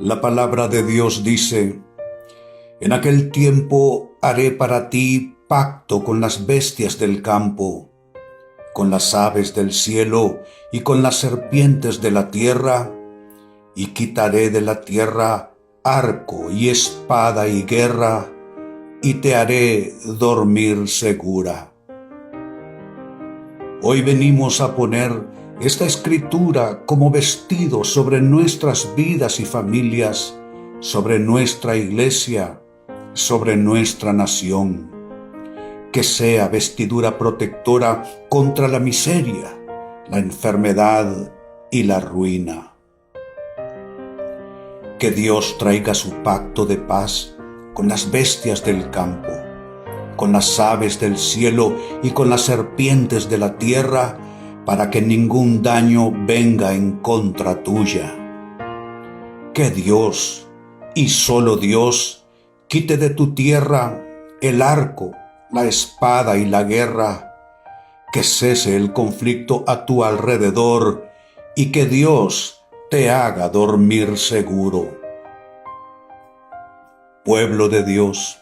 La palabra de Dios dice: en aquel tiempo haré para ti pacto con las bestias del campo, con las aves del cielo y con las serpientes de la tierra, y quitaré de la tierra arco y espada y guerra, y te haré dormir segura. Hoy venimos a poner esta escritura como vestido sobre nuestras vidas y familias, sobre nuestra iglesia, sobre nuestra nación. Que sea vestidura protectora contra la miseria, la enfermedad y la ruina. Que Dios traiga su pacto de paz con las bestias del campo, con las aves del cielo y con las serpientes de la tierra, para que ningún daño venga en contra tuya. Que Dios, y solo Dios, quite de tu tierra el arco, la espada y la guerra, que cese el conflicto a tu alrededor y que Dios te haga dormir seguro. Pueblo de Dios,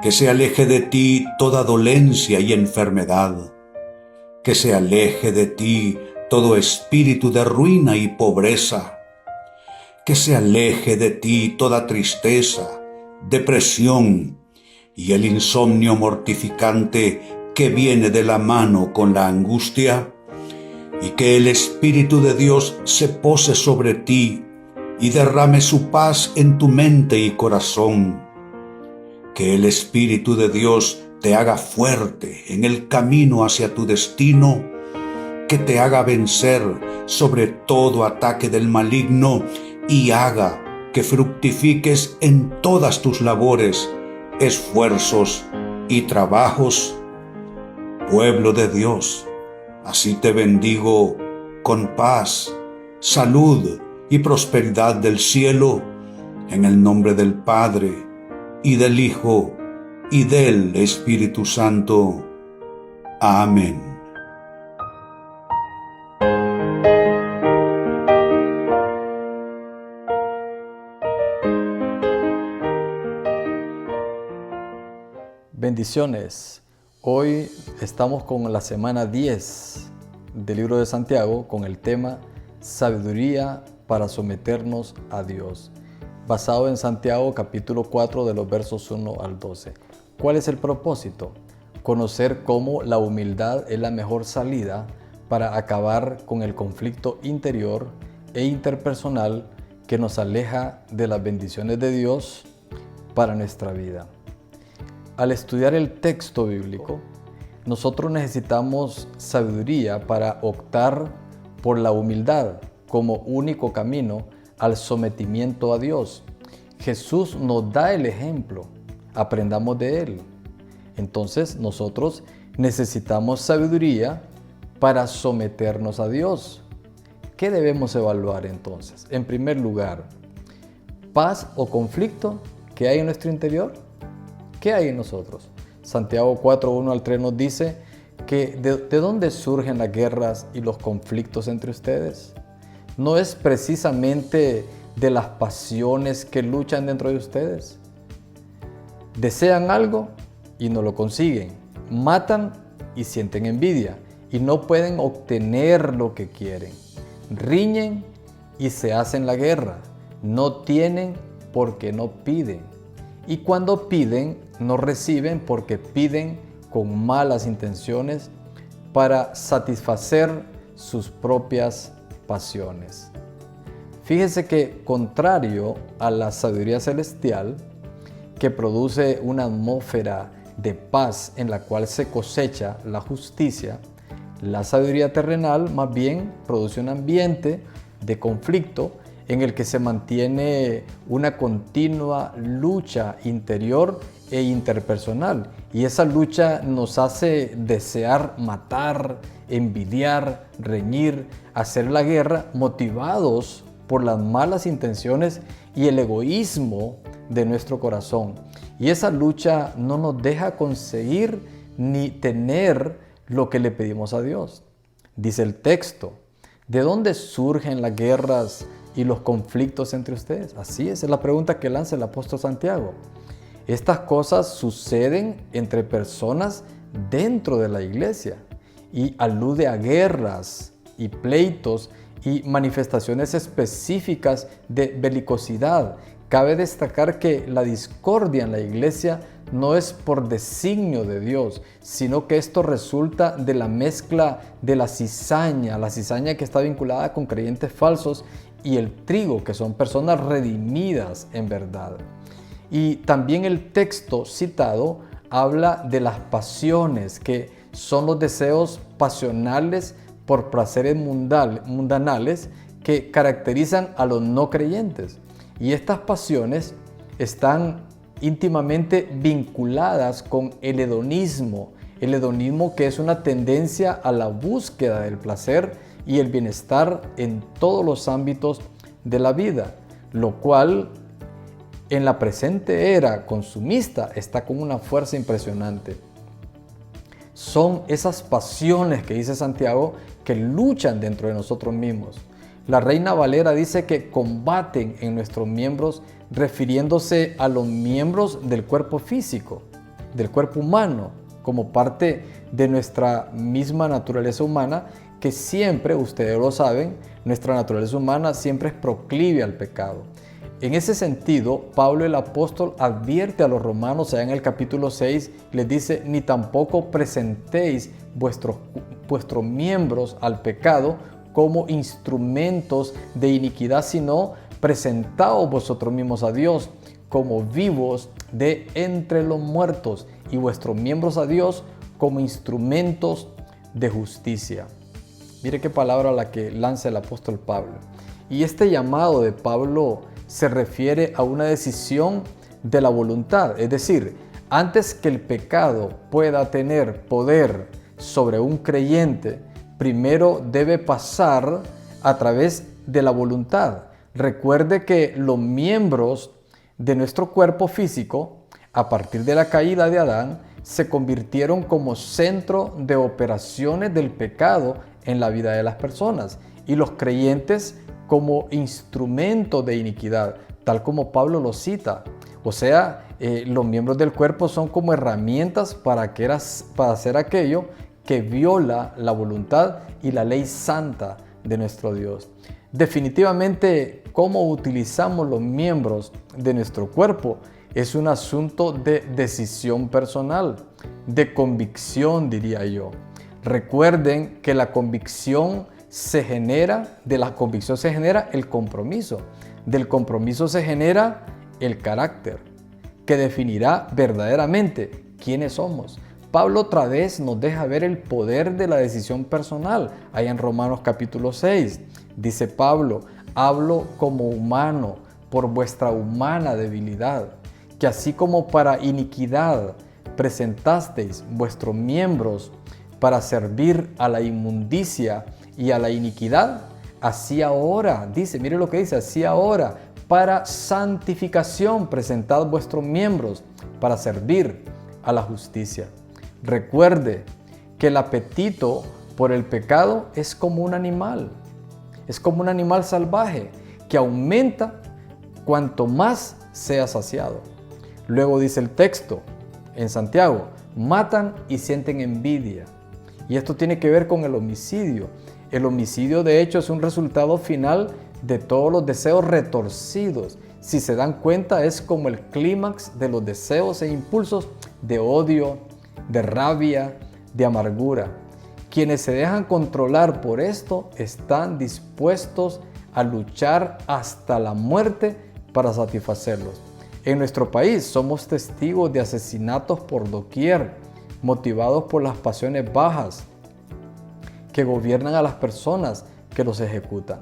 que se aleje de ti toda dolencia y enfermedad, que se aleje de ti todo espíritu de ruina y pobreza, que se aleje de ti toda tristeza, depresión y el insomnio mortificante que viene de la mano con la angustia, y que el Espíritu de Dios se pose sobre ti y derrame su paz en tu mente y corazón. Que el Espíritu de Dios te haga fuerte en el camino hacia tu destino, que te haga vencer sobre todo ataque del maligno y haga que fructifiques en todas tus labores, esfuerzos y trabajos. Pueblo de Dios, así te bendigo con paz, salud y prosperidad del cielo, en el nombre del Padre, y del Hijo, y del Espíritu Santo. Amén. Bendiciones. Hoy estamos con la semana 10 del libro de Santiago con el tema Sabiduría para someternos a Dios, basado en Santiago capítulo 4 de los versos 1 al 12. ¿Cuál es el propósito? Conocer cómo la humildad es la mejor salida para acabar con el conflicto interior e interpersonal que nos aleja de las bendiciones de Dios para nuestra vida. Al estudiar el texto bíblico, nosotros necesitamos sabiduría para optar por la humildad como único camino al sometimiento a Dios. Jesús nos da el ejemplo, aprendamos de Él. Entonces nosotros necesitamos sabiduría para someternos a Dios. ¿Qué debemos evaluar entonces? En primer lugar, paz o conflicto que hay en nuestro interior. ¿Qué hay en nosotros? Santiago 4, 1 al 3 nos dice que ¿de dónde surgen las guerras y los conflictos entre ustedes? ¿No es precisamente de las pasiones que luchan dentro de ustedes? Desean algo y no lo consiguen. Matan y sienten envidia y no pueden obtener lo que quieren. Riñen y se hacen la guerra. No tienen porque no piden. Y cuando piden, no reciben porque piden con malas intenciones para satisfacer sus propias pasiones. Fíjese que, contrario a la sabiduría celestial, que produce una atmósfera de paz en la cual se cosecha la justicia, la sabiduría terrenal más bien produce un ambiente de conflicto en el que se mantiene una continua lucha interior e interpersonal. Y esa lucha nos hace desear matar, envidiar, reñir, hacer la guerra, motivados por las malas intenciones y el egoísmo de nuestro corazón. Y esa lucha no nos deja conseguir ni tener lo que le pedimos a Dios. Dice el texto: ¿de dónde surgen las guerras y los conflictos entre ustedes? Así es la pregunta que lanza el apóstol Santiago. Estas cosas suceden entre personas dentro de la iglesia y alude a guerras y pleitos y manifestaciones específicas de belicosidad. Cabe destacar que la discordia en la iglesia no es por designio de Dios, sino que esto resulta de la mezcla de la cizaña que está vinculada con creyentes falsos, y el trigo, que son personas redimidas en verdad. Y también el texto citado habla de las pasiones, que son los deseos pasionales por placeres mundanales que caracterizan a los no creyentes. Y estas pasiones están íntimamente vinculadas con el hedonismo que es una tendencia a la búsqueda del placer y el bienestar en todos los ámbitos de la vida, lo cual en la presente era consumista está con una fuerza impresionante. Son esas pasiones que dice Santiago que luchan dentro de nosotros mismos. La Reina Valera dice que combaten en nuestros miembros, refiriéndose a los miembros del cuerpo físico, del cuerpo humano, como parte de nuestra misma naturaleza humana, que siempre, ustedes lo saben, nuestra naturaleza humana siempre es proclive al pecado. En ese sentido, Pablo el apóstol advierte a los romanos, allá en el capítulo 6, les dice: ni tampoco presentéis vuestros miembros al pecado como instrumentos de iniquidad, sino presentaos vosotros mismos a Dios como vivos de entre los muertos, y vuestros miembros a Dios como instrumentos de justicia. Mire qué palabra la que lanza el apóstol Pablo. Y este llamado de Pablo se refiere a una decisión de la voluntad, es decir, antes que el pecado pueda tener poder sobre un creyente, primero debe pasar a través de la voluntad. Recuerde que los miembros de nuestro cuerpo físico, a partir de la caída de Adán, se convirtieron como centro de operaciones del pecado en la vida de las personas, y los creyentes como instrumento de iniquidad, tal como Pablo lo cita. O sea, los miembros del cuerpo son como herramientas para hacer aquello que viola la voluntad y la ley santa de nuestro Dios. Definitivamente, cómo utilizamos los miembros de nuestro cuerpo es un asunto de decisión personal, de convicción, diría yo. Recuerden que de la convicción se genera el compromiso. Del compromiso se genera el carácter, que definirá verdaderamente quiénes somos. Pablo otra vez nos deja ver el poder de la decisión personal. Ahí en Romanos capítulo 6 dice Pablo: hablo como humano por vuestra humana debilidad, que así como para iniquidad presentasteis vuestros miembros para servir a la inmundicia y a la iniquidad, así ahora, dice, mire lo que dice, así ahora, para santificación presentad vuestros miembros para servir a la justicia. Recuerde que el apetito por el pecado es como un animal salvaje que aumenta cuanto más sea saciado. Luego dice el texto en Santiago: matan y sienten envidia. Y esto tiene que ver con el homicidio. El homicidio, de hecho, es un resultado final de todos los deseos retorcidos. Si se dan cuenta, es como el clímax de los deseos e impulsos de odio, de rabia, de amargura. Quienes se dejan controlar por esto están dispuestos a luchar hasta la muerte para satisfacerlos. En nuestro país somos testigos de asesinatos por doquier, motivados por las pasiones bajas que gobiernan a las personas que los ejecutan.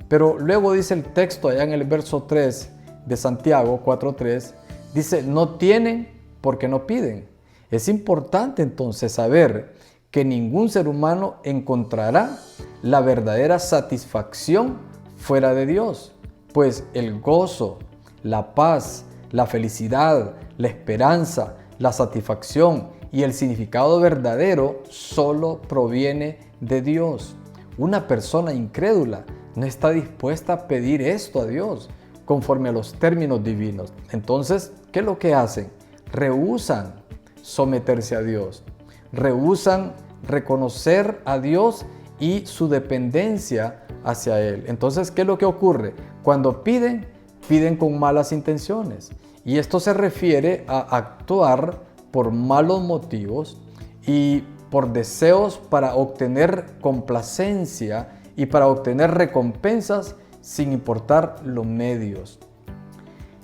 Pero luego dice el texto allá en el verso 3 de Santiago 4:3, dice: no tienen porque no piden. Es importante entonces saber que ningún ser humano encontrará la verdadera satisfacción fuera de Dios, pues el gozo, la paz, la felicidad, la esperanza, la satisfacción y el significado verdadero solo proviene de Dios. Una persona incrédula no está dispuesta a pedir esto a Dios conforme a los términos divinos. Entonces, ¿qué es lo que hacen? Rehúsan someterse a Dios, rehúsan reconocer a Dios y su dependencia hacia Él. Entonces, ¿qué es lo que ocurre? Cuando piden con malas intenciones. Y esto se refiere a actuar por malos motivos y por deseos para obtener complacencia y para obtener recompensas sin importar los medios.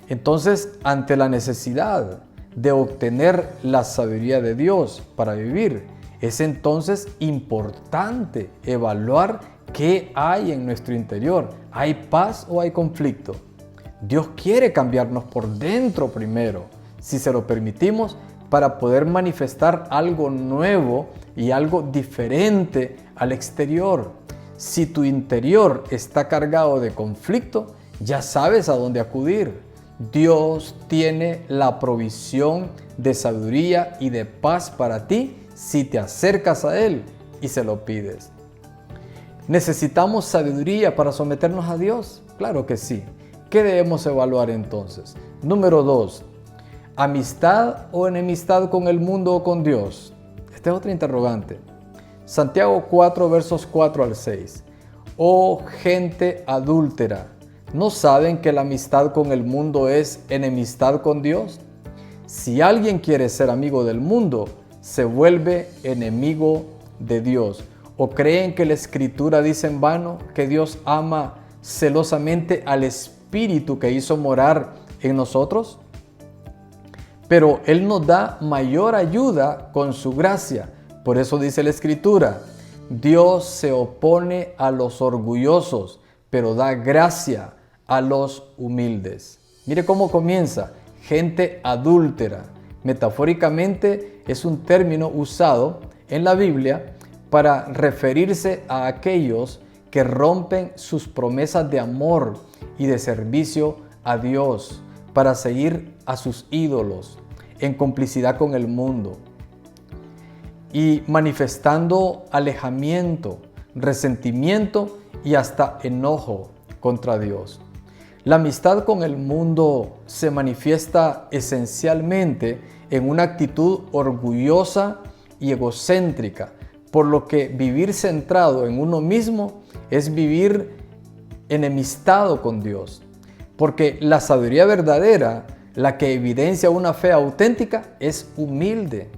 Entonces, ante la necesidad de obtener la sabiduría de Dios para vivir, es entonces importante evaluar qué hay en nuestro interior. ¿Hay paz o hay conflicto? Dios quiere cambiarnos por dentro primero, si se lo permitimos, para poder manifestar algo nuevo y algo diferente al exterior. Si tu interior está cargado de conflicto, ya sabes a dónde acudir. Dios tiene la provisión de sabiduría y de paz para ti si te acercas a Él y se lo pides. ¿Necesitamos sabiduría para someternos a Dios? Claro que sí. ¿Qué debemos evaluar entonces? Número 2. ¿Amistad o enemistad con el mundo o con Dios? Esta es otra interrogante. Santiago 4, versos 4 al 6. Oh gente adúltera, ¿no saben que la amistad con el mundo es enemistad con Dios? Si alguien quiere ser amigo del mundo, se vuelve enemigo de Dios. ¿O creen que la Escritura dice en vano que Dios ama celosamente al Espíritu que hizo morar en nosotros? Pero Él nos da mayor ayuda con su gracia. Por eso dice la Escritura, Dios se opone a los orgullosos, pero da gracia a los humildes. Mire cómo comienza, gente adúltera. Metafóricamente es un término usado en la Biblia para referirse a aquellos que rompen sus promesas de amor y de servicio a Dios para seguir a sus ídolos en complicidad con el mundo y manifestando alejamiento, resentimiento y hasta enojo contra Dios. La amistad con el mundo se manifiesta esencialmente en una actitud orgullosa y egocéntrica, por lo que vivir centrado en uno mismo es vivir enemistado con Dios. Porque la sabiduría verdadera, la que evidencia una fe auténtica, es humilde.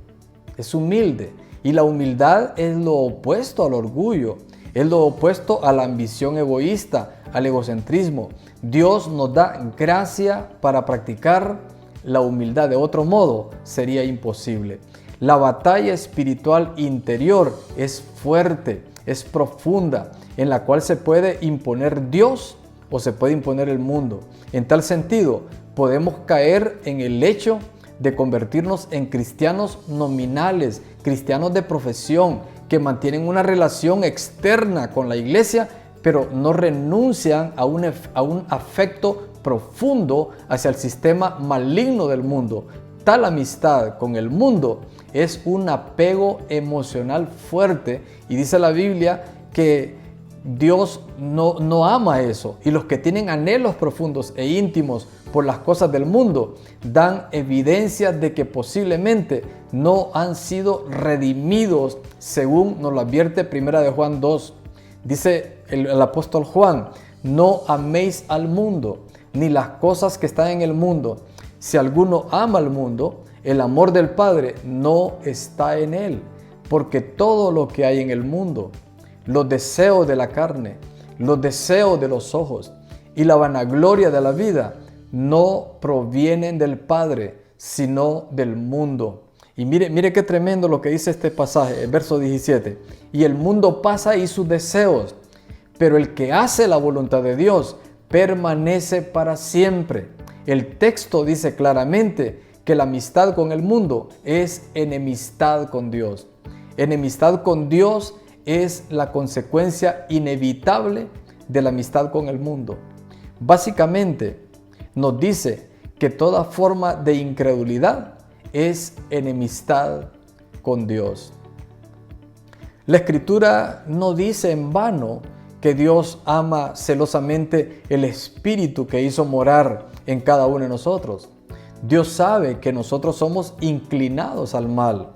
Es humilde. Y la humildad es lo opuesto al orgullo, es lo opuesto a la ambición egoísta, al egocentrismo. Dios nos da gracia para practicar la humildad. De otro modo, sería imposible. La batalla espiritual interior es fuerte, es profunda, en la cual se puede imponer Dios o se puede imponer el mundo. En tal sentido, podemos caer en el hecho de convertirnos en cristianos nominales, cristianos de profesión, que mantienen una relación externa con la iglesia, pero no renuncian a un afecto profundo hacia el sistema maligno del mundo. Tal amistad con el mundo es un apego emocional fuerte y dice la Biblia que Dios no ama eso, y los que tienen anhelos profundos e íntimos por las cosas del mundo dan evidencia de que posiblemente no han sido redimidos según nos lo advierte 1 Juan 2. Dice el apóstol Juan, no améis al mundo ni las cosas que están en el mundo. Si alguno ama al mundo, el amor del Padre no está en él, porque todo lo que hay en el mundo, los deseos de la carne, los deseos de los ojos y la vanagloria de la vida no provienen del Padre, sino del mundo. Y mire qué tremendo lo que dice este pasaje, el verso 17. Y el mundo pasa y sus deseos, pero el que hace la voluntad de Dios permanece para siempre. El texto dice claramente que la amistad con el mundo es enemistad con Dios. Enemistad con Dios es la consecuencia inevitable de la amistad con el mundo. Básicamente, nos dice que toda forma de incredulidad es enemistad con Dios. La Escritura no dice en vano que Dios ama celosamente el espíritu que hizo morar en cada uno de nosotros. Dios sabe que nosotros somos inclinados al mal,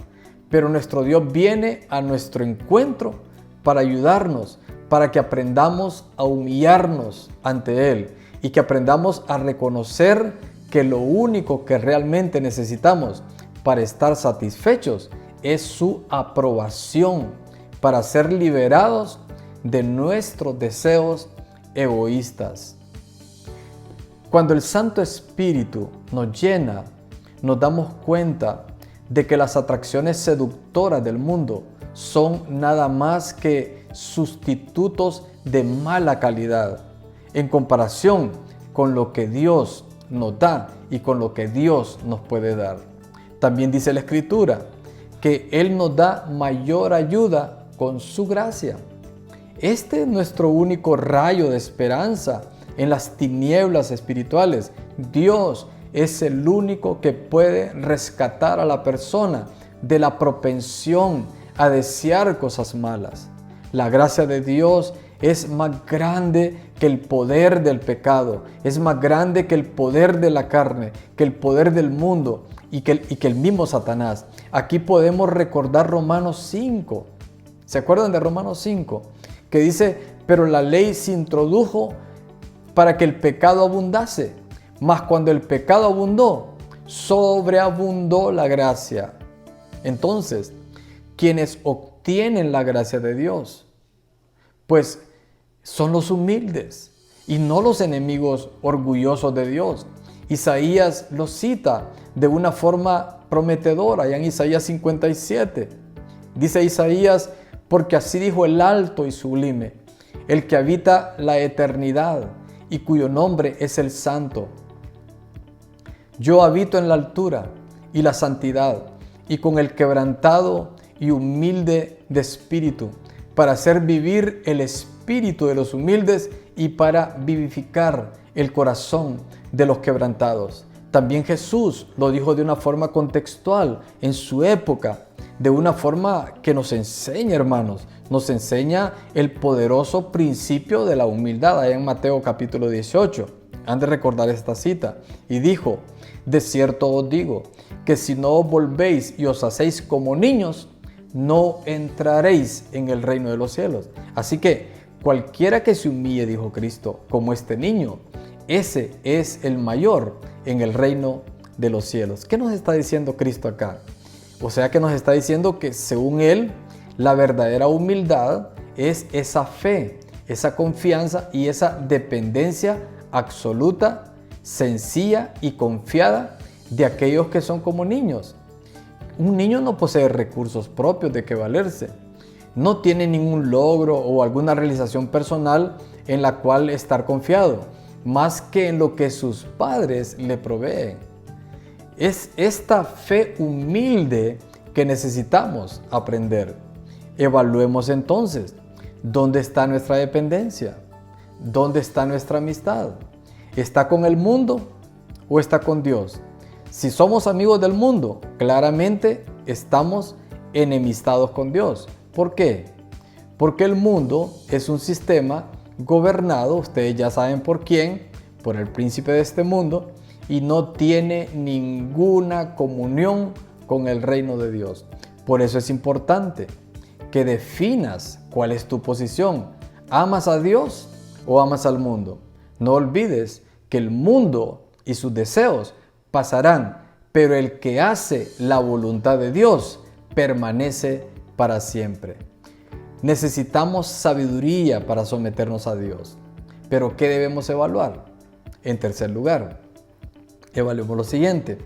pero nuestro Dios viene a nuestro encuentro para ayudarnos, para que aprendamos a humillarnos ante Él y que aprendamos a reconocer que lo único que realmente necesitamos para estar satisfechos es su aprobación, para ser liberados de nuestros deseos egoístas. Cuando el Santo Espíritu nos llena, nos damos cuenta de que las atracciones seductoras del mundo son nada más que sustitutos de mala calidad en comparación con lo que Dios nos da y con lo que Dios nos puede dar. También dice la Escritura que Él nos da mayor ayuda con su gracia. Este es nuestro único rayo de esperanza en las tinieblas espirituales. Dios es el único que puede rescatar a la persona de la propensión a desear cosas malas. La gracia de Dios es más grande que el poder del pecado, es más grande que el poder de la carne, que el poder del mundo y que el mismo Satanás. Aquí podemos recordar Romanos 5. ¿Se acuerdan de Romanos 5? Que dice, pero la ley se introdujo para que el pecado abundase, mas cuando el pecado abundó, sobreabundó la gracia. Entonces, quienes obtienen la gracia de Dios, pues son los humildes y no los enemigos orgullosos de Dios. Isaías los cita de una forma prometedora, allá en Isaías 57. Dice Isaías, porque así dijo el alto y sublime, el que habita la eternidad y cuyo nombre es el Santo. Yo habito en la altura y la santidad y con el quebrantado y humilde de espíritu, para hacer vivir el espíritu de los humildes y para vivificar el corazón de los quebrantados. También Jesús lo dijo de una forma contextual en su época, de una forma que nos enseña, hermanos, nos enseña el poderoso principio de la humildad, allá en Mateo capítulo 18. Han de recordar esta cita. Y dijo, de cierto os digo, que si no os volvéis y os hacéis como niños, no entraréis en el reino de los cielos. Así que cualquiera que se humille, dijo Cristo, como este niño, ese es el mayor en el reino de los cielos. ¿Qué nos está diciendo Cristo acá? O sea que nos está diciendo que según Él, la verdadera humildad es esa fe, esa confianza y esa dependencia absoluta, sencilla y confiada de aquellos que son como niños. Un niño no posee recursos propios de que valerse. No tiene ningún logro o alguna realización personal en la cual estar confiado, más que en lo que sus padres le proveen. Es esta fe humilde que necesitamos aprender. Evaluemos entonces, ¿dónde está nuestra dependencia? ¿Dónde está nuestra amistad? ¿Está con el mundo o está con Dios? Si somos amigos del mundo, claramente estamos enemistados con Dios. ¿Por qué? Porque el mundo es un sistema gobernado, ustedes ya saben por quién, por el príncipe de este mundo, y no tiene ninguna comunión con el reino de Dios. Por eso es importante que definas cuál es tu posición. ¿Amas a Dios o amas al mundo? No olvides que el mundo y sus deseos pasarán, pero el que hace la voluntad de Dios permanece para siempre. Necesitamos sabiduría para someternos a Dios. ¿Pero qué debemos evaluar? En tercer lugar, evaluemos lo siguiente.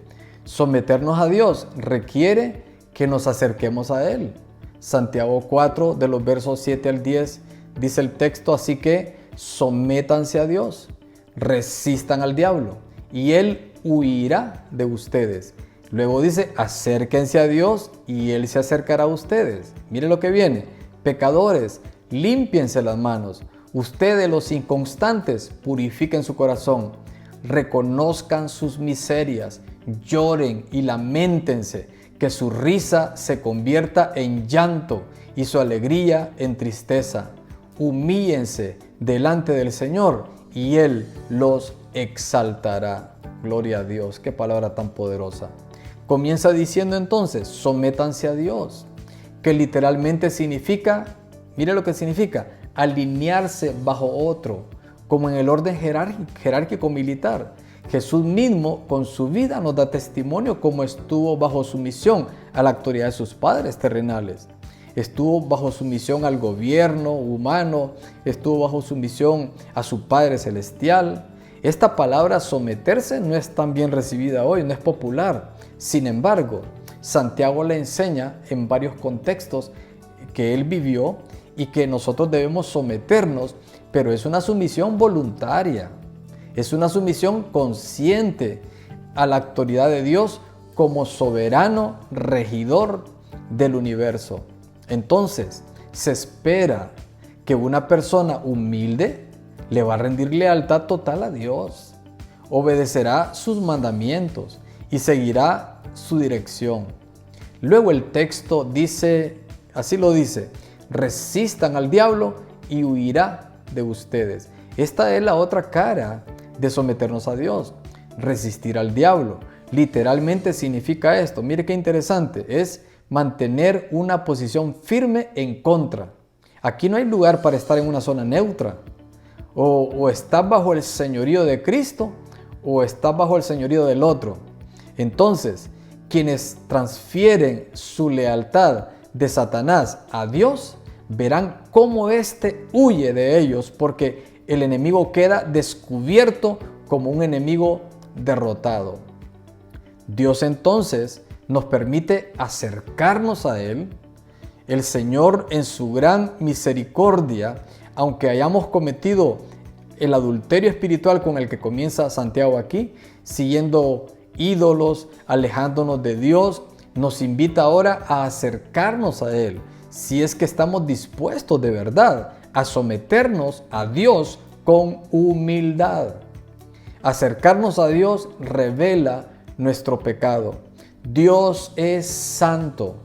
Someternos a Dios requiere que nos acerquemos a Él. Santiago 4, de los versos 7 al 10, dice el texto, así que sométanse a Dios, resistan al diablo y Él huirá de ustedes. Luego dice, acérquense a Dios y Él se acercará a ustedes. Mire lo que viene. Pecadores, límpiense las manos. Ustedes los inconstantes, purifiquen su corazón. Reconozcan sus miserias, lloren y lamentense, que su risa se convierta en llanto y su alegría en tristeza. humíllense delante del Señor y Él los exaltará. Gloria a Dios, qué palabra tan poderosa. Comienza diciendo entonces, sométanse a Dios, que literalmente significa, mire lo que significa, alinearse bajo otro, como en el orden jerárquico militar. Jesús mismo con su vida nos da testimonio cómo estuvo bajo sumisión a la autoridad de sus padres terrenales. Estuvo bajo sumisión al gobierno humano, estuvo bajo sumisión a su Padre Celestial. Esta palabra someterse no es tan bien recibida hoy, no es popular. Sin embargo, Santiago le enseña en varios contextos que él vivió y que nosotros debemos someternos, pero es una sumisión voluntaria, es una sumisión consciente a la autoridad de Dios como soberano regidor del universo. Entonces, se espera que una persona humilde le va a rendir lealtad total a Dios, obedecerá sus mandamientos y seguirá su dirección. Luego el texto dice, así lo dice, resistan al diablo y huirá de ustedes. Esta es la otra cara de someternos a Dios, resistir al diablo. Literalmente significa esto, mire qué interesante, es mantener una posición firme en contra. Aquí no hay lugar para estar en una zona neutra. O estás bajo el señorío de Cristo o estás bajo el señorío del otro. Entonces, quienes transfieren su lealtad de Satanás a Dios, verán cómo éste huye de ellos, porque el enemigo queda descubierto como un enemigo derrotado. Dios entonces nos permite acercarnos a Él. El Señor en su gran misericordia, aunque hayamos cometido el adulterio espiritual con el que comienza Santiago aquí, siguiendo ídolos, alejándonos de Dios, nos invita ahora a acercarnos a Él, si es que estamos dispuestos de verdad a someternos a Dios con humildad. Acercarnos a Dios revela nuestro pecado. Dios es santo,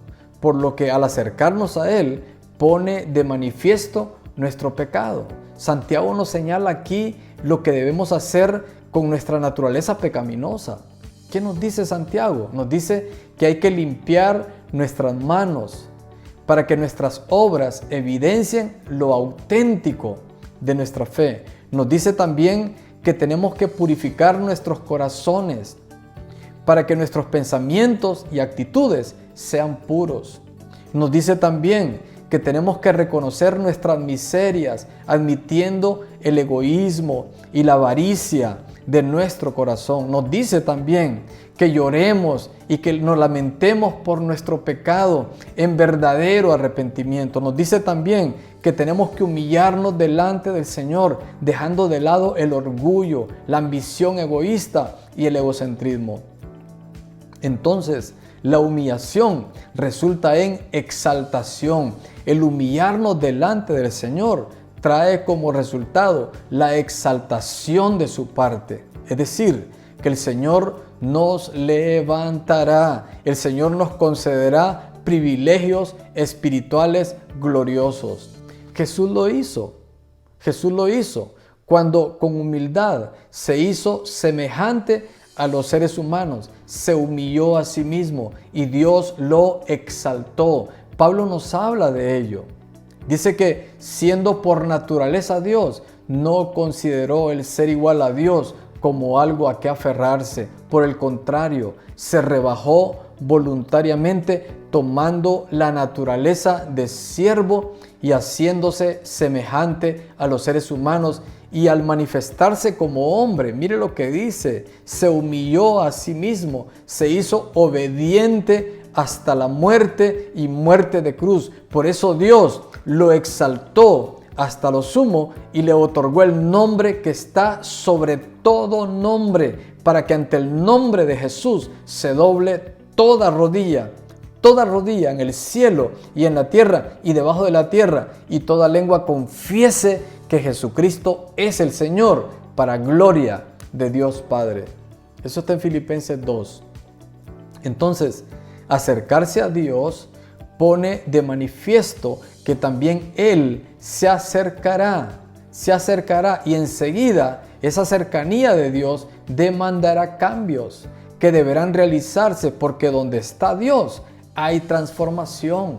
por lo que al acercarnos a Él pone de manifiesto nuestro pecado. Santiago nos señala aquí lo que debemos hacer con nuestra naturaleza pecaminosa. ¿Qué nos dice Santiago? Nos dice que hay que limpiar nuestras manos para que nuestras obras evidencien lo auténtico de nuestra fe. Nos dice también que tenemos que purificar nuestros corazones para que nuestros pensamientos y actitudes sean puros. Nos dice también que tenemos que reconocer nuestras miserias, admitiendo el egoísmo y la avaricia de nuestro corazón. Nos dice también que lloremos y que nos lamentemos por nuestro pecado en verdadero arrepentimiento. Nos dice también que tenemos que humillarnos delante del Señor, dejando de lado el orgullo, la ambición egoísta y el egocentrismo. Entonces, la humillación resulta en exaltación. El humillarnos delante del Señor trae como resultado la exaltación de su parte. Es decir, que el Señor nos levantará. El Señor nos concederá privilegios espirituales gloriosos. Jesús lo hizo. Jesús lo hizo cuando con humildad se hizo semejante a los seres humanos, se humilló a sí mismo y Dios lo exaltó. Pablo nos habla de ello. Dice que siendo por naturaleza Dios, no consideró el ser igual a Dios como algo a que aferrarse. Por el contrario, se rebajó voluntariamente tomando la naturaleza de siervo y haciéndose semejante a los seres humanos. Y al manifestarse como hombre, mire lo que dice, se humilló a sí mismo, se hizo obediente hasta la muerte y muerte de cruz. Por eso Dios lo exaltó hasta lo sumo y le otorgó el nombre que está sobre todo nombre, para que ante el nombre de Jesús se doble toda rodilla en el cielo y en la tierra y debajo de la tierra, y toda lengua confiese que Jesucristo es el Señor, para gloria de Dios Padre. Eso está en Filipenses 2. Entonces, acercarse a Dios pone de manifiesto que también Él se acercará y enseguida esa cercanía de Dios demandará cambios que deberán realizarse, porque donde está Dios hay transformación.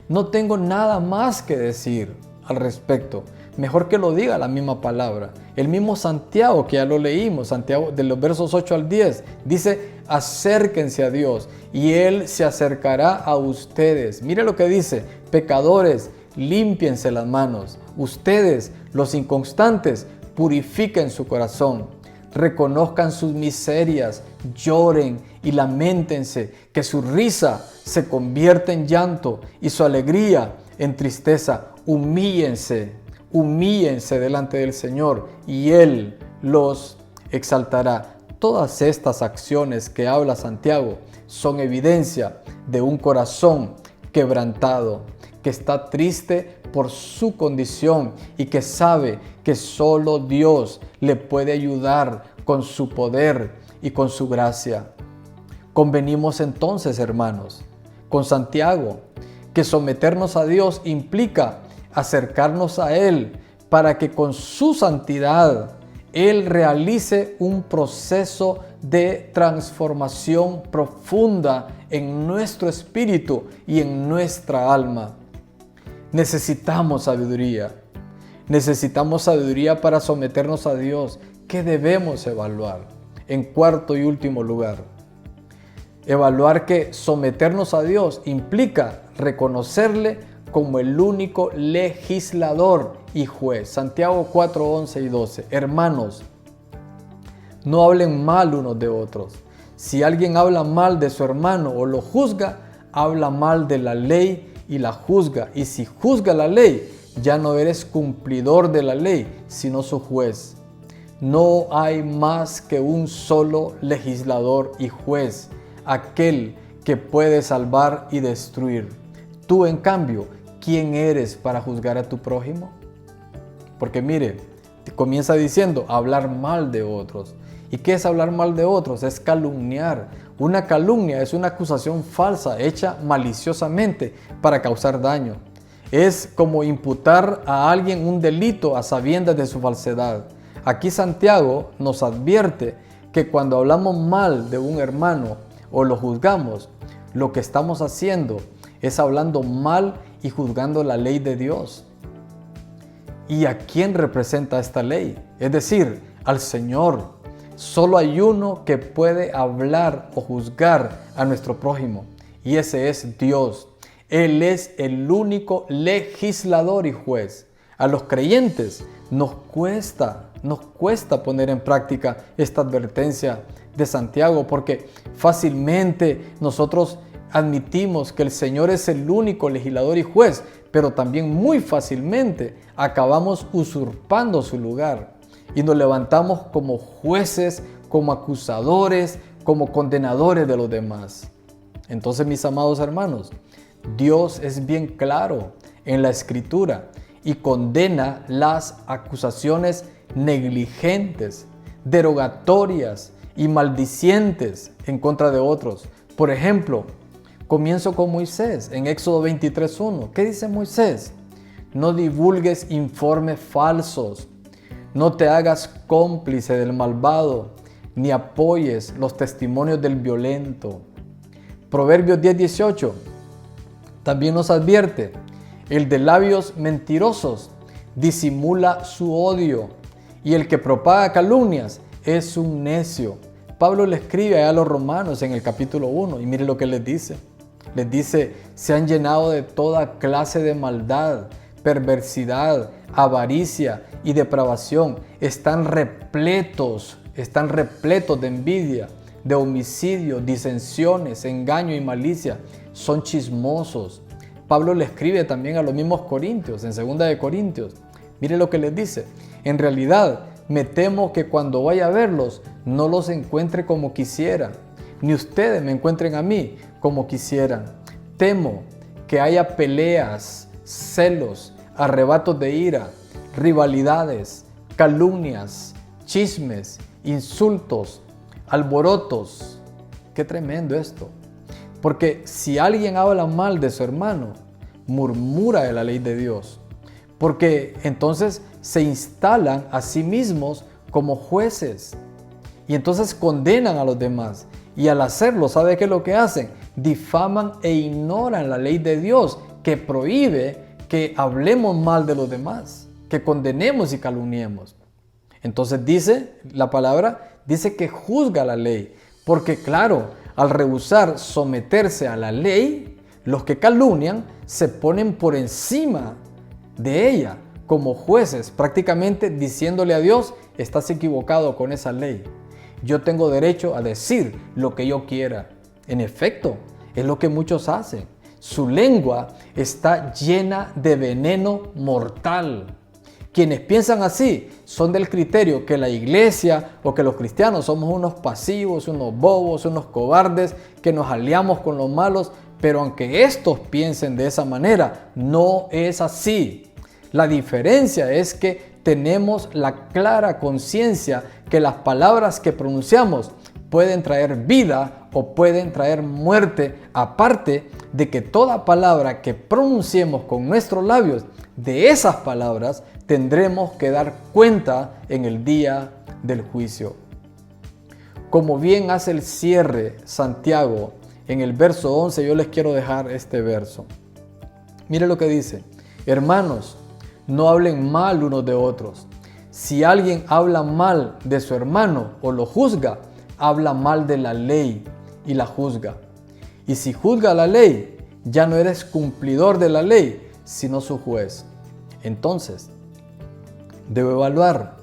No tengo nada más que decir al respecto. Mejor que lo diga la misma palabra. El mismo Santiago, que ya lo leímos, Santiago de los versos 8 al 10, dice: acérquense a Dios y Él se acercará a ustedes. Mire lo que dice: pecadores, límpiense las manos. Ustedes, los inconstantes, purifiquen su corazón. Reconozcan sus miserias, lloren y lamentense, que su risa se convierta en llanto y su alegría en tristeza. Humíllense delante del Señor y Él los exaltará. Todas estas acciones que habla Santiago son evidencia de un corazón quebrantado, que está triste por su condición y que sabe que solo Dios le puede ayudar con su poder y con su gracia. Convenimos entonces, hermanos, con Santiago, que someternos a Dios implica acercarnos a Él para que con su santidad Él realice un proceso de transformación profunda en nuestro espíritu y en nuestra alma. Necesitamos sabiduría para someternos a Dios. ¿Qué debemos evaluar? En cuarto y último lugar, evaluar que someternos a Dios implica reconocerle como el único legislador y juez. Santiago 4, 11 y 12. Hermanos, no hablen mal unos de otros. Si alguien habla mal de su hermano o lo juzga, habla mal de la ley y la juzga. Y si juzga la ley, ya no eres cumplidor de la ley, sino su juez. No hay más que un solo legislador y juez, aquel que puede salvar y destruir. Tú, en cambio, ¿quién eres para juzgar a tu prójimo? Porque mire, comienza diciendo hablar mal de otros. ¿Y qué es hablar mal de otros? Es calumniar. Una calumnia es una acusación falsa hecha maliciosamente para causar daño. Es como imputar a alguien un delito a sabiendas de su falsedad. Aquí Santiago nos advierte que cuando hablamos mal de un hermano o lo juzgamos, lo que estamos haciendo es hablando mal y juzgando la ley de Dios. ¿Y a quién representa esta ley? Es decir, al Señor. Solo hay uno que puede hablar o juzgar a nuestro prójimo, y ese es Dios. Él es el único legislador y juez. A los creyentes nos cuesta poner en práctica esta advertencia de Santiago, porque fácilmente nosotros admitimos que el Señor es el único legislador y juez, pero también muy fácilmente acabamos usurpando su lugar y nos levantamos como jueces, como acusadores, como condenadores de los demás. Entonces, mis amados hermanos, Dios es bien claro en la Escritura y condena las acusaciones negligentes, derogatorias y maldicientes en contra de otros. Por ejemplo, comienzo con Moisés en Éxodo 23:1. ¿Qué dice Moisés? No divulgues informes falsos, no te hagas cómplice del malvado, ni apoyes los testimonios del violento. Proverbios 10:18 también nos advierte: el de labios mentirosos disimula su odio, y el que propaga calumnias es un necio. Pablo le escribe a los romanos en el capítulo 1 y mire lo que les dice. Les dice: se han llenado de toda clase de maldad, perversidad, avaricia y depravación. Están repletos de envidia, de homicidio, disensiones, engaño y malicia. Son chismosos. Pablo le escribe también a los mismos corintios, en 2 de Corintios. Mire lo que les dice: en realidad me temo que cuando vaya a verlos no los encuentre como quisiera, ni ustedes me encuentren a mí como quisieran. Temo que haya peleas, celos, arrebatos de ira, rivalidades, calumnias, chismes, insultos, alborotos. Qué tremendo esto. Porque si alguien habla mal de su hermano, murmura de la ley de Dios, porque entonces se instalan a sí mismos como jueces y entonces condenan a los demás. Y al hacerlo, ¿sabe qué es lo que hacen? Difaman e ignoran la ley de Dios, que prohíbe que hablemos mal de los demás, que condenemos y calumniemos. Entonces dice la palabra, dice que juzga la ley, porque claro, al rehusar someterse a la ley, los que calumnian se ponen por encima de ella como jueces, prácticamente diciéndole a Dios: estás equivocado con esa ley. Yo tengo derecho a decir lo que yo quiera. En efecto, es lo que muchos hacen. Su lengua está llena de veneno mortal. Quienes piensan así son del criterio que la iglesia o que los cristianos somos unos pasivos, unos bobos, unos cobardes, que nos aliamos con los malos. Pero aunque estos piensen de esa manera, no es así. La diferencia es que tenemos la clara conciencia que las palabras que pronunciamos pueden traer vida o pueden traer muerte, aparte de que toda palabra que pronunciemos con nuestros labios, de esas palabras tendremos que dar cuenta en el día del juicio. Como bien hace el cierre Santiago, en el verso 11 yo les quiero dejar este verso. Mire lo que dice: hermanos, no hablen mal unos de otros. Si alguien habla mal de su hermano o lo juzga, habla mal de la ley y la juzga. Y si juzga la ley, ya no eres cumplidor de la ley, sino su juez. Entonces, debo evaluar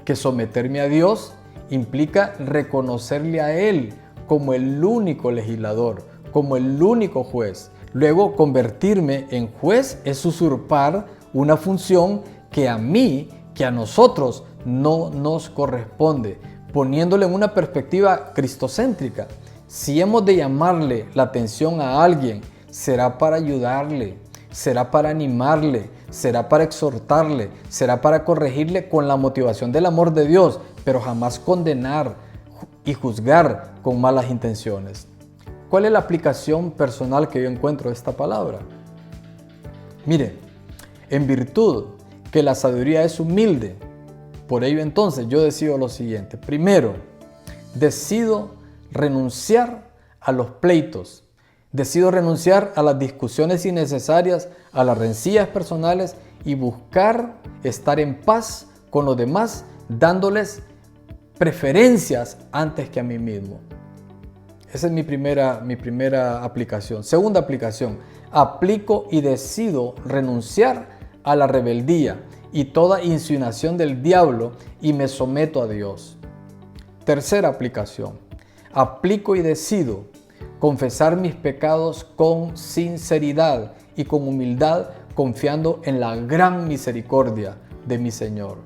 que someterme a Dios implica reconocerle a Él como el único legislador, como el único juez. Luego, convertirme en juez es usurpar una función que a mí, que a nosotros no nos corresponde, poniéndole en una perspectiva cristocéntrica. Si hemos de llamarle la atención a alguien, será para ayudarle, será para animarle, será para exhortarle, será para corregirle con la motivación del amor de Dios, pero jamás condenar y juzgar con malas intenciones. ¿Cuál es la aplicación personal que yo encuentro de esta palabra? Mire, en virtud que la sabiduría es humilde, por ello entonces yo decido lo siguiente. Primero, decido renunciar a los pleitos, decido renunciar a las discusiones innecesarias, a las rencillas personales y buscar estar en paz con los demás, dándoles preferencias antes que a mí mismo. Esa es mi primera aplicación. Segunda aplicación, aplico y decido renunciar a la rebeldía y toda insinuación del diablo y me someto a Dios. Tercera aplicación, aplico y decido confesar mis pecados con sinceridad y con humildad, confiando en la gran misericordia de mi Señor.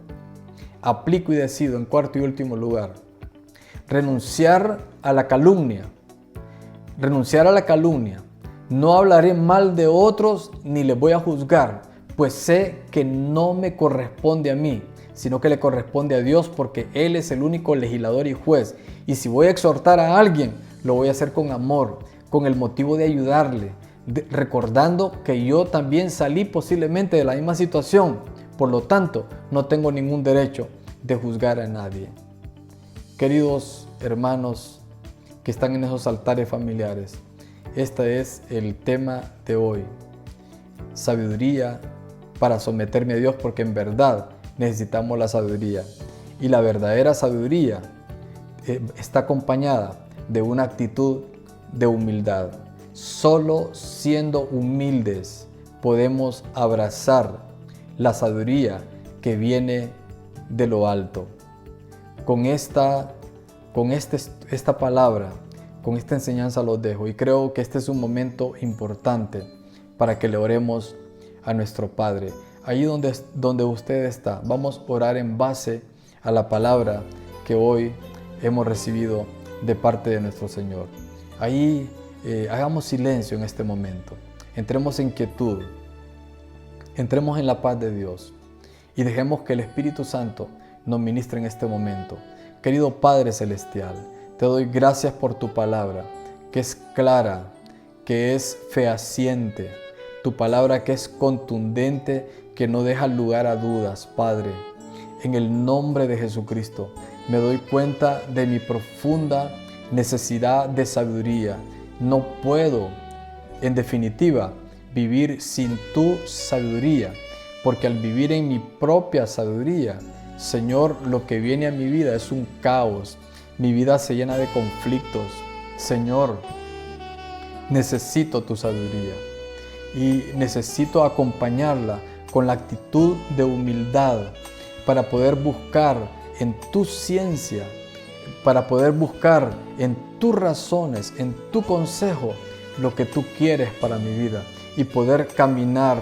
Aplico y decido, en cuarto y último lugar, renunciar a la calumnia. Renunciar a la calumnia. No hablaré mal de otros ni les voy a juzgar, pues sé que no me corresponde a mí, sino que le corresponde a Dios, porque Él es el único legislador y juez. Y si voy a exhortar a alguien, lo voy a hacer con amor, con el motivo de ayudarle, recordando que yo también salí posiblemente de la misma situación. Por lo tanto, no tengo ningún derecho de juzgar a nadie. Queridos hermanos que están en esos altares familiares, este es el tema de hoy. Sabiduría para someterme a Dios, porque en verdad necesitamos la sabiduría. Y la verdadera sabiduría está acompañada de una actitud de humildad. Solo siendo humildes podemos abrazar la sabiduría que viene de lo alto. Con esta palabra, con esta enseñanza los dejo, y creo que este es un momento importante para que le oremos a nuestro Padre. Ahí donde usted está, vamos a orar en base a la palabra que hoy hemos recibido de parte de nuestro Señor. Ahí hagamos silencio en este momento, entremos en quietud, entremos en la paz de Dios y dejemos que el Espíritu Santo nos ministre en este momento. Querido Padre Celestial, te doy gracias por tu palabra, que es clara, que es fehaciente. tu palabra que es contundente, que no deja lugar a dudas, Padre. En el nombre de Jesucristo, me doy cuenta de mi profunda necesidad de sabiduría. No puedo, en definitiva, vivir sin tu sabiduría, porque al vivir en mi propia sabiduría, Señor, lo que viene a mi vida es un caos. Mi vida se llena de conflictos. Señor, necesito tu sabiduría y necesito acompañarla con la actitud de humildad para poder buscar en tu ciencia, para poder buscar en tus razones, en tu consejo, lo que tú quieres para mi vida y poder caminar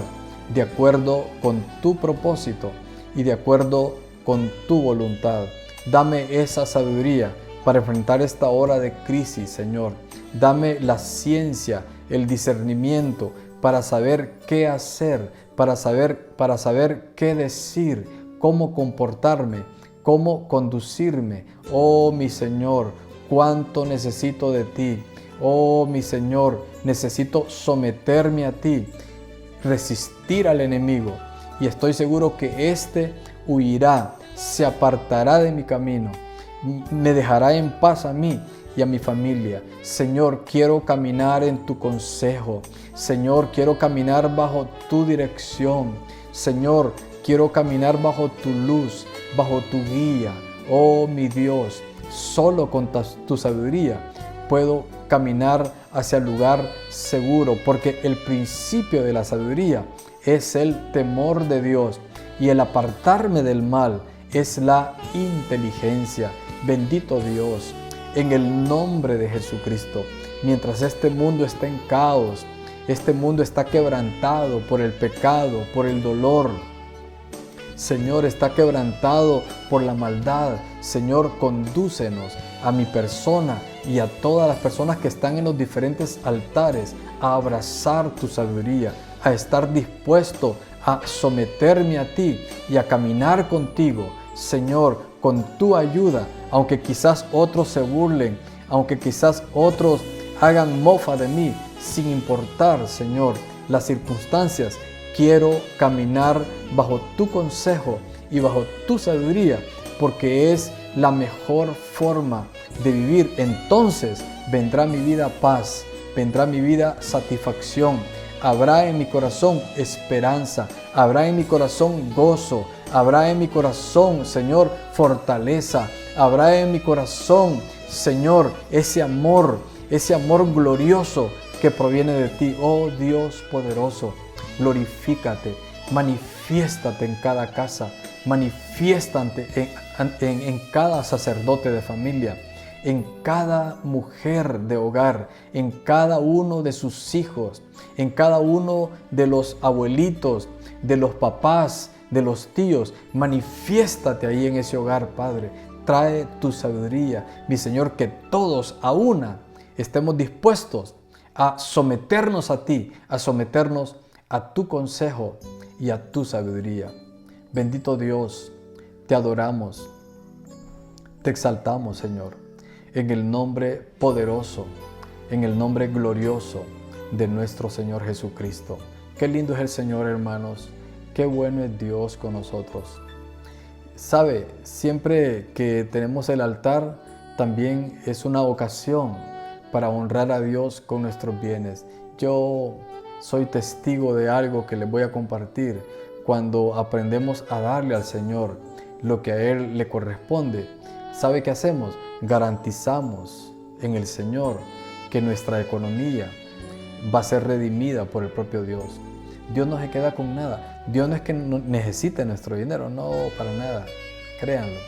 de acuerdo con tu propósito y de acuerdo con tu voluntad. Dame esa sabiduría para enfrentar esta hora de crisis, Señor. Dame la ciencia, el discernimiento para saber qué hacer, para saber qué decir, cómo comportarme, cómo conducirme. Oh, mi Señor, cuánto necesito de ti. Oh, mi Señor, necesito someterme a ti, resistir al enemigo. Y estoy seguro que éste huirá, se apartará de mi camino, me dejará en paz a mí y a mi familia. Señor, quiero caminar en tu consejo. Señor, quiero caminar bajo tu dirección. Señor, quiero caminar bajo tu luz, bajo tu guía. Oh, mi Dios, solo con tu sabiduría puedo caminar hacia el lugar seguro, porque el principio de la sabiduría es el temor de Dios y el apartarme del mal es la inteligencia. Bendito Dios, en el nombre de Jesucristo, mientras este mundo está en caos, este mundo está quebrantado por el pecado, por el dolor. Señor, está quebrantado por la maldad. Señor, condúcenos a mi persona y a todas las personas que están en los diferentes altares a abrazar tu sabiduría, a estar dispuesto a someterme a ti y a caminar contigo, Señor, con tu ayuda, aunque quizás otros se burlen, aunque quizás otros hagan mofa de mí, sin importar, Señor, las circunstancias. Quiero caminar bajo tu consejo y bajo tu sabiduría, porque es la mejor forma de vivir. Entonces vendrá mi vida paz, vendrá mi vida satisfacción, habrá en mi corazón esperanza, habrá en mi corazón gozo, habrá en mi corazón, Señor, fortaleza, habrá en mi corazón, Señor, ese amor glorioso que proviene de ti. Oh Dios poderoso, glorifícate, manifiéstate en cada casa, manifiéstate en cada sacerdote de familia, en cada mujer de hogar, en cada uno de sus hijos, en cada uno de los abuelitos, de los papás, de los tíos. Manifiéstate ahí en ese hogar, Padre. Trae tu sabiduría, mi Señor, que todos a una estemos dispuestos a someternos a ti, a someternos a tu consejo y a tu sabiduría. Bendito Dios, te adoramos, te exaltamos, Señor, en el nombre poderoso, en el nombre glorioso de nuestro Señor Jesucristo. Qué lindo es el Señor, hermanos, qué bueno es Dios con nosotros. Sabe, siempre que tenemos el altar, también es una ocasión para honrar a Dios con nuestros bienes. Yo soy testigo de algo que les voy a compartir. Cuando aprendemos a darle al Señor lo que a Él le corresponde, ¿sabe qué hacemos? Garantizamos en el Señor que nuestra economía va a ser redimida por el propio Dios. Dios no se queda con nada. Dios no es que necesite nuestro dinero, no, para nada, créanlo.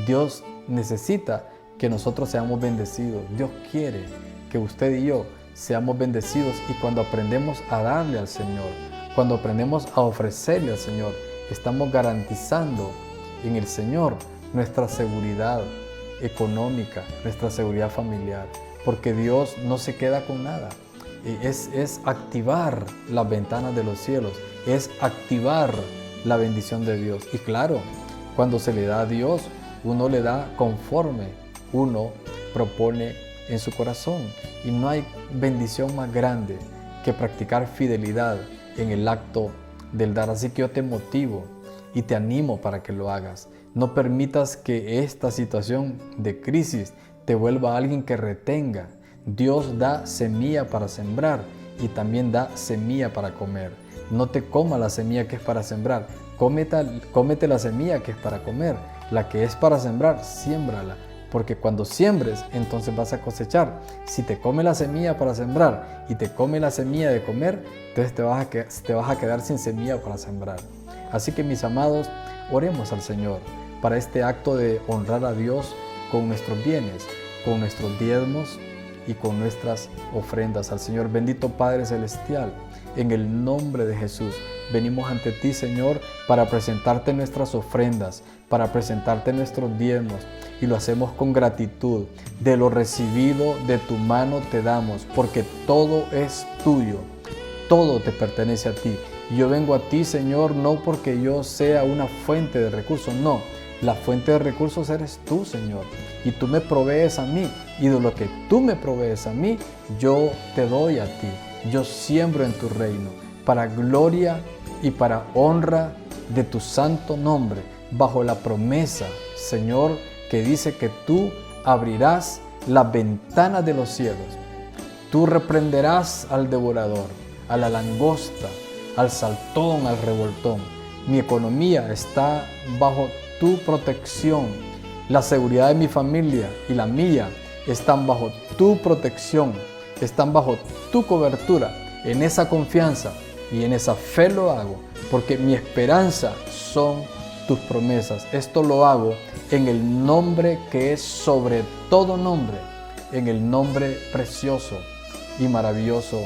Dios necesita que nosotros seamos bendecidos. Dios quiere que usted y yo seamos bendecidos, y cuando aprendemos a darle al Señor, cuando aprendemos a ofrecerle al Señor, estamos garantizando en el Señor nuestra seguridad económica, nuestra seguridad familiar, porque Dios no se queda con nada. Es activar las ventanas de los cielos, es activar la bendición de Dios. Y claro, cuando se le da a Dios, uno le da conforme uno propone en su corazón. Y no hay bendición más grande que practicar fidelidad en el acto del dar. Así que yo te motivo y te animo para que lo hagas. No permitas que esta situación de crisis te vuelva a alguien que retenga. Dios da semilla para sembrar y también da semilla para comer. No te comas la semilla que es para sembrar, cómete la semilla que es para comer. La que es para sembrar, siémbrala, porque cuando siembres, entonces vas a cosechar. Si te come la semilla para sembrar y te come la semilla de comer, entonces te vas a quedar sin semilla para sembrar. Así que, mis amados, oremos al Señor para este acto de honrar a Dios con nuestros bienes, con nuestros diezmos y con nuestras ofrendas al Señor. Bendito Padre Celestial, en el nombre de Jesús, venimos ante ti, Señor, para presentarte nuestras ofrendas, para presentarte nuestros diezmos, y lo hacemos con gratitud. De lo recibido de tu mano te damos, porque todo es tuyo, todo te pertenece a ti. Yo vengo a ti, Señor, no porque yo sea una fuente de recursos, no. La fuente de recursos eres tú, Señor, y tú me provees a mí, y de lo que tú me provees a mí, yo te doy a ti. Yo siembro en tu reino, para gloria y para honra de tu santo nombre, bajo la promesa, Señor, que dice que tú abrirás las ventanas de los cielos. Tú reprenderás al devorador, a la langosta, al saltón, al revoltón. Mi economía está bajo tu protección. La seguridad de mi familia y la mía están bajo tu protección, están bajo tu cobertura. En esa confianza y en esa fe lo hago, porque mi esperanza son tus promesas. Esto lo hago en el nombre que es sobre todo nombre, en el nombre precioso y maravilloso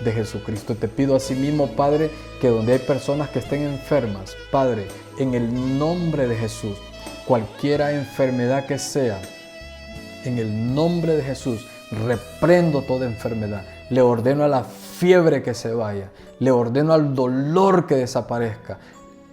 de Jesucristo. Te pido asimismo, Padre, que donde hay personas que estén enfermas, Padre, en el nombre de Jesús, cualquiera enfermedad que sea, en el nombre de Jesús, reprendo toda enfermedad. Le ordeno a la fiebre que se vaya. Le ordeno al dolor que desaparezca.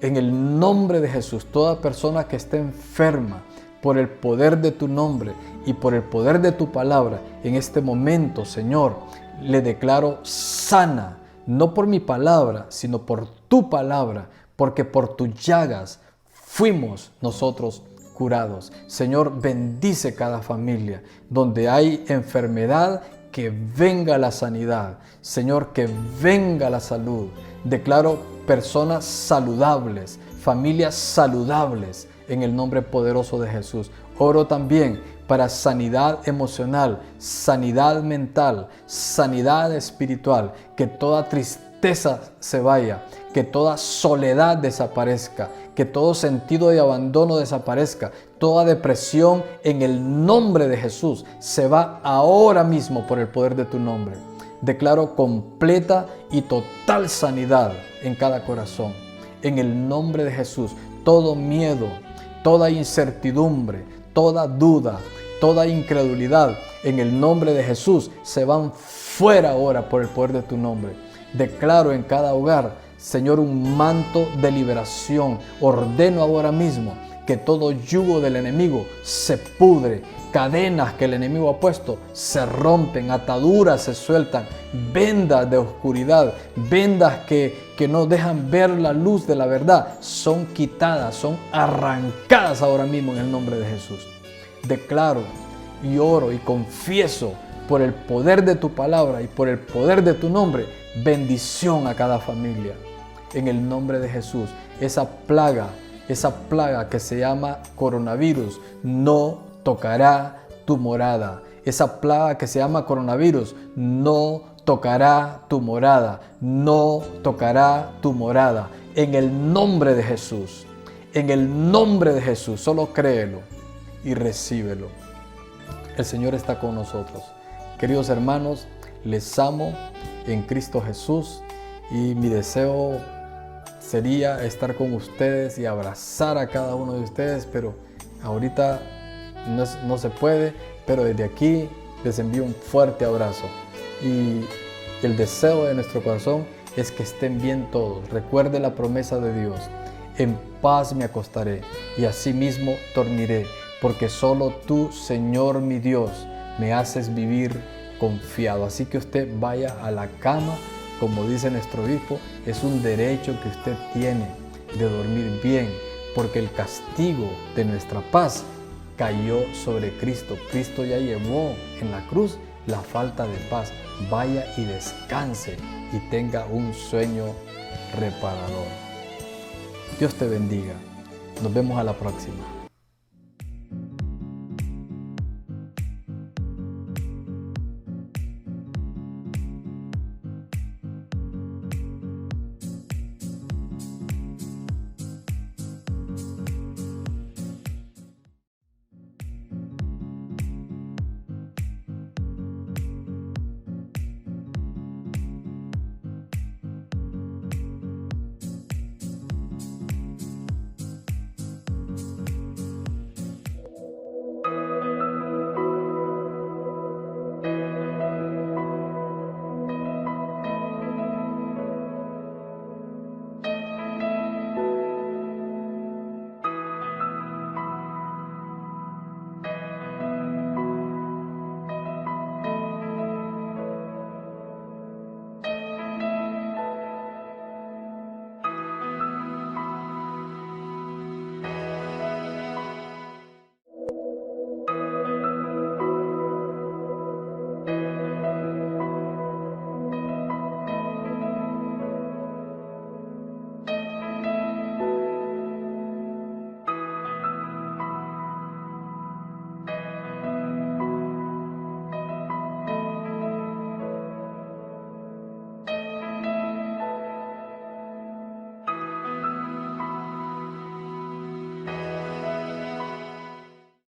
En el nombre de Jesús, toda persona que esté enferma, por el poder de tu nombre y por el poder de tu palabra, en este momento, Señor, le declaro sana, no por mi palabra, sino por tu palabra, porque por tus llagas fuimos nosotros curados. Señor, bendice cada familia. Donde hay enfermedad, que venga la sanidad. Señor, que venga la salud. Declaro personas saludables, familias saludables, en el nombre poderoso de Jesús. Oro también para sanidad emocional, sanidad mental, sanidad espiritual, que toda tristeza se vaya, que toda soledad desaparezca, que todo sentido de abandono desaparezca, toda depresión en el nombre de Jesús se va ahora mismo por el poder de tu nombre. Declaro completa y total sanidad en cada corazón. En el nombre de Jesús, todo miedo, toda incertidumbre, toda duda, toda incredulidad, en el nombre de Jesús, se van fuera ahora por el poder de tu nombre. Declaro en cada hogar, Señor, un manto de liberación. Ordeno ahora mismo que todo yugo del enemigo se pudre, cadenas que el enemigo ha puesto se rompen, ataduras se sueltan, vendas de oscuridad, vendas que no dejan ver la luz de la verdad, son quitadas, son arrancadas ahora mismo en el nombre de Jesús. Declaro y oro y confieso por el poder de tu palabra y por el poder de tu nombre, bendición a cada familia. En el nombre de Jesús, esa plaga que se llama coronavirus no tocará tu morada. Esa plaga que se llama coronavirus no tocará tu morada. No tocará tu morada. En el nombre de Jesús. En el nombre de Jesús. Solo créelo y recíbelo. El Señor está con nosotros. Queridos hermanos, les amo en Cristo Jesús y mi deseo sería estar con ustedes y abrazar a cada uno de ustedes, pero ahorita no se puede, pero desde aquí les envío un fuerte abrazo y el deseo de nuestro corazón es que estén bien todos. Recuerde la promesa de Dios: en paz me acostaré y asimismo dormiré, porque solo tú, Señor mi Dios, me haces vivir confiado. Así que usted vaya a la cama Como dice nuestro obispo, es un derecho que usted tiene de dormir bien, porque el castigo de nuestra paz cayó sobre Cristo. Cristo ya llevó en la cruz la falta de paz. Vaya y descanse y tenga un sueño reparador. Dios te bendiga. Nos vemos a la próxima.